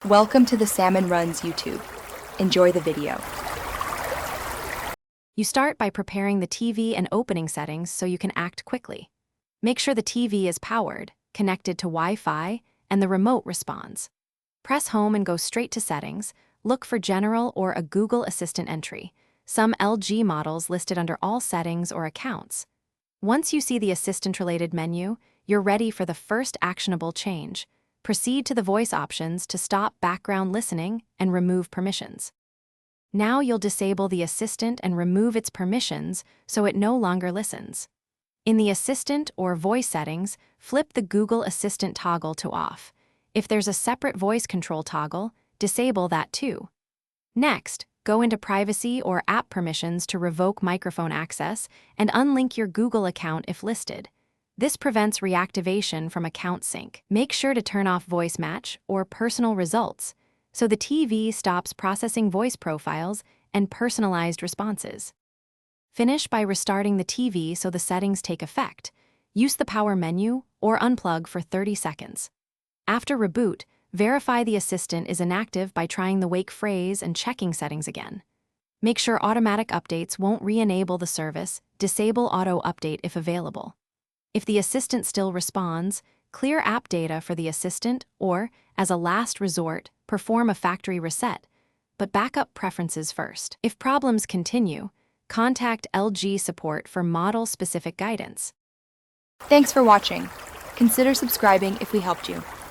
Welcome to the Salmon Runs YouTube. Enjoy the video. You start by preparing the TV and opening settings so you can act quickly. Make sure the TV is powered, connected to Wi-Fi, and the remote responds. Press Home and go straight to Settings. Look for General or a Google Assistant entry. Some LG models listed under All Settings or Accounts. Once you see the Assistant-related menu, you're ready for the first actionable change. Proceed to the voice options to stop background listening and remove permissions. Now you'll disable the Assistant and remove its permissions so it no longer listens. In the Assistant or Voice settings, flip the Google Assistant toggle to off. If there's a separate voice control toggle, disable that too. Next, go into Privacy or App Permissions to revoke microphone access and unlink your Google account if listed. This prevents reactivation from account sync. Make sure to turn off Voice Match or Personal Results so the TV stops processing voice profiles and personalized responses. Finish by restarting the TV so the settings take effect. Use the power menu or unplug for 30 seconds. After reboot, verify the Assistant is inactive by trying the wake phrase and checking settings again. Make sure automatic updates won't re-enable the service. Disable auto update if available. If the Assistant still responds, clear app data for the Assistant or, as a last resort, perform a factory reset, but back up preferences first. If problems continue, contact LG support for model-specific guidance. Thanks for watching. Consider subscribing if we helped you.